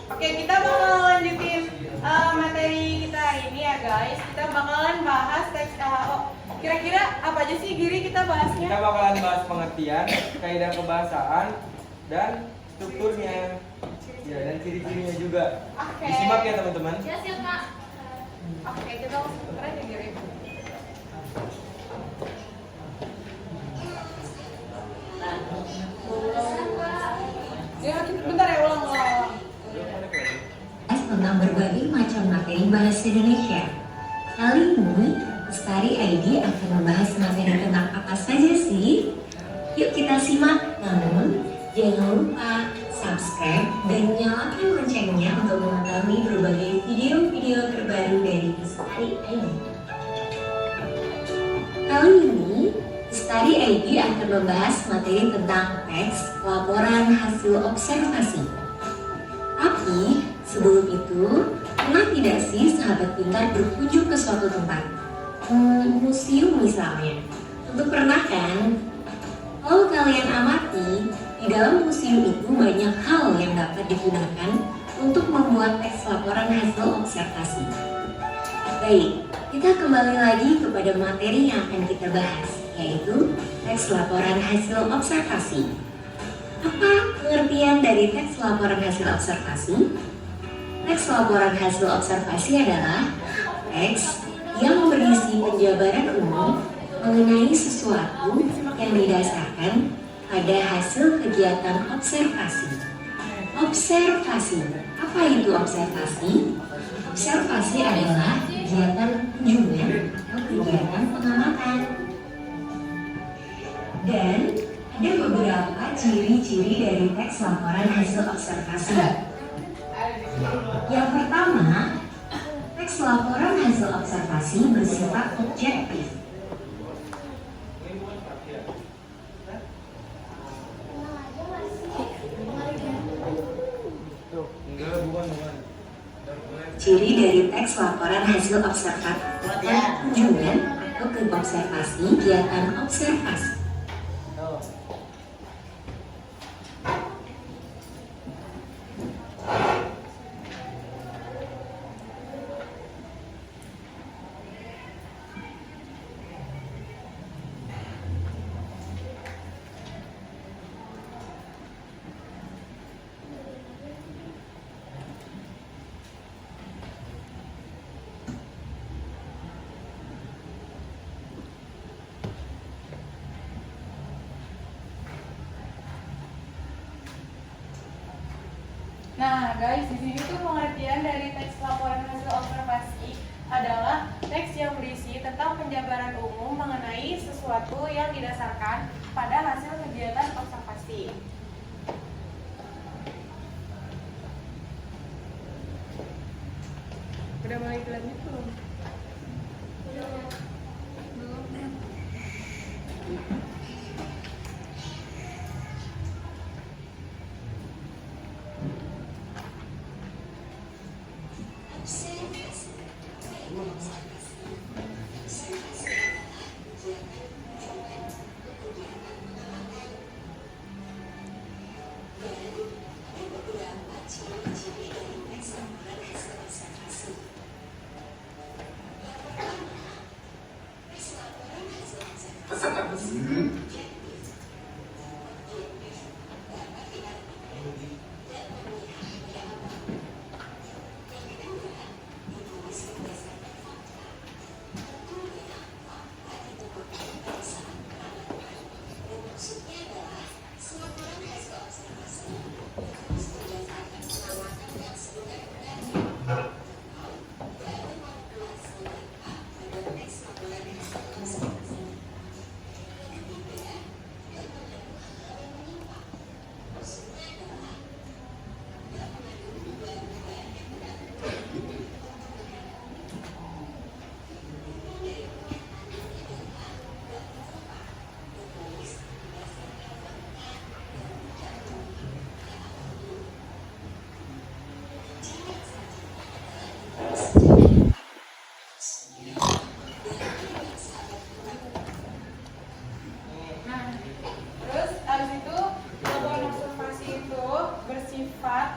Oke, kita bakal lanjutin materi kita hari ini ya guys. Kita bakalan bahas teks. Kira-kira apa aja sih Giri kita bahasnya? Kita bakalan bahas pengertian, kaidah kebahasaan, dan strukturnya. Ya, dan ciri-cirinya juga. Oke. Disimak ya teman-teman. Ya siap Kak. Oke, kita langsung keren ya Giri. Ya, bentar ya ulang. Tentang berbagai macam materi bahasa Indonesia. Kali ini, Lestari ID akan membahas materi tentang apa saja sih? Yuk kita simak. Namun, jangan lupa subscribe dan nyalakan loncengnya untuk mengetahui berbagai video-video terbaru dari Lestari ID. Kali ini, Lestari ID akan membahas materi tentang teks laporan hasil observasi. Tapi, sebelum itu, pernah tidak sih sahabat pintar berkunjung ke suatu tempat? Museum misalnya. Tentu pernah kan? Kalau kalian amati, di dalam museum itu banyak hal yang dapat digunakan untuk membuat teks laporan hasil observasi. Baik, kita kembali lagi kepada materi yang akan kita bahas, yaitu teks laporan hasil observasi. Apa pengertian dari teks laporan hasil observasi? Teks laporan hasil observasi adalah teks yang berisi penjabaran umum mengenai sesuatu yang didasarkan pada hasil kegiatan observasi. Observasi, apa itu observasi? Observasi adalah kegiatan kunjungan atau kegiatan pengamatan. Dan ada beberapa ciri-ciri dari teks laporan hasil observasi. Yang pertama, teks laporan hasil observasi bersifat objektif. Ciri dari teks laporan hasil observasi kunjungan atau observasi kegiatan observasi. Nah guys, di sini tuh pengertian dari teks laporan hasil observasi adalah teks yang berisi tentang penjabaran umum mengenai sesuatu yang didasarkan pada hasil kegiatan observasi. Udah mulai belajar belum?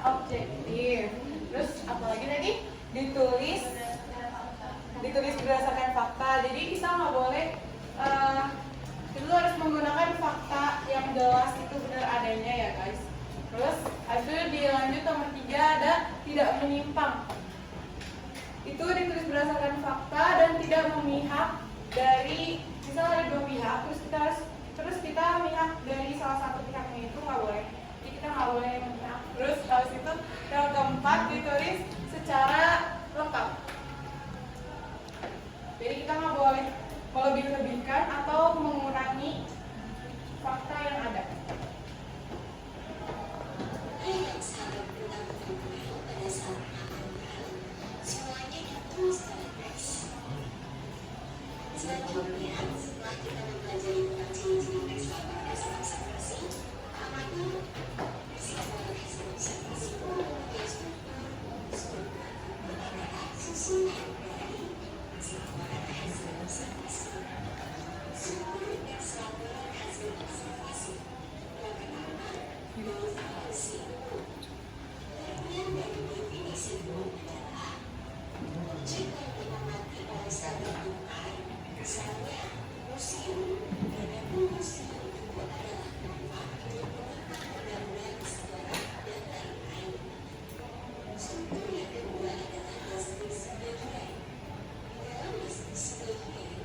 objektif. Terus apalagi tadi ditulis berdasarkan fakta. Jadi kita nggak boleh itu harus menggunakan fakta yang jelas itu benar adanya ya guys. Terus habis itu dilanjut nomor 3 ada tidak menyimpang. Itu ditulis berdasarkan fakta dan tidak memihak dari misal ada 2 pihak terus kita memihak dari salah satu pihaknya itu nggak boleh. Jadi kita nggak boleh memihak. Terus habis itu yang keempat ditulis secara lengkap. Jadi kita nggak boleh melebih-lebihkan atau mengurangi fakta yang ada. Semuanya ditulis dalam teks. Selanjutnya, setelah kita mempelajari tentang ciri-ciri teks laporan hasil observasi, amati risiko hasil observasi mengenai struktur adalah susunan dari teks laporan hasil observasi. Struktur teks laporan hasil observasi. Yang pertama, definisi umum. Bagian dari definisi umum adalah jika dinamati oleh satu tempat, misalnya museum, adapun museum itu adalah tempat untuk pengetahuan sejarah dan lain-lain. Struktur yang kedua adalah deskripsi bagian. Di dalam deskripsi bagian,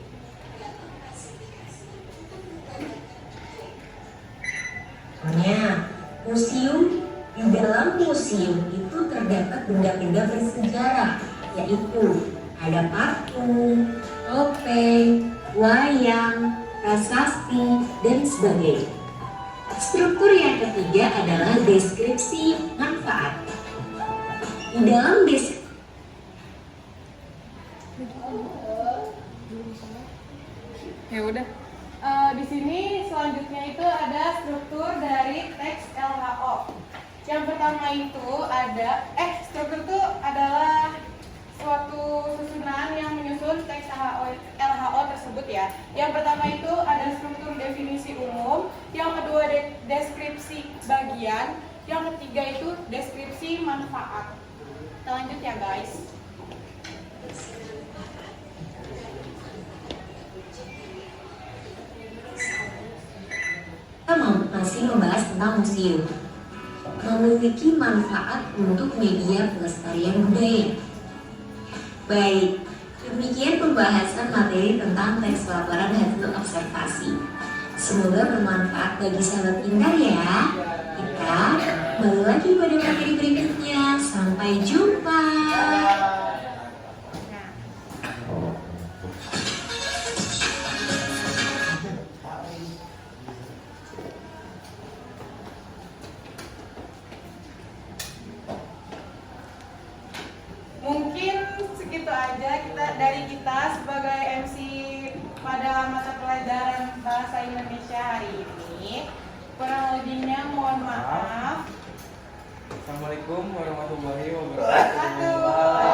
terdapat klasifikasi untuk menggambarkan bagian. Contohnya, museum. Di dalam museum itu terdapat benda-benda bersejarah, yaitu ada patung, topeng, wayang, prasasti, dan sebagainya. Struktur yang ketiga adalah deskripsi manfaat. Di dalam Ya udah. Di sini selanjutnya itu ada struktur dari teks LHO. Yang pertama itu ada struktur itu adalah suatu susunan yang menyusun teks LHO tersebut ya. Yang pertama itu ada struktur definisi umum, yang kedua deskripsi bagian, yang ketiga itu deskripsi manfaat. Kita lanjut ya guys. Kita masih membahas tentang museum. Memiliki manfaat untuk media pelestarian budaya. Baik, demikian pembahasan materi tentang teks laporan hasil observasi. Semoga bermanfaat bagi sahabat pintar ya. Kita kembali lagi pada materi berikutnya. Sampai jumpa. Mungkin segitu aja dari kita sebagai MC pada mata pelajaran Bahasa Indonesia hari ini. Kurang lebihnya mohon maaf. Assalamualaikum warahmatullahi wabarakatuh. Wabarakatuh.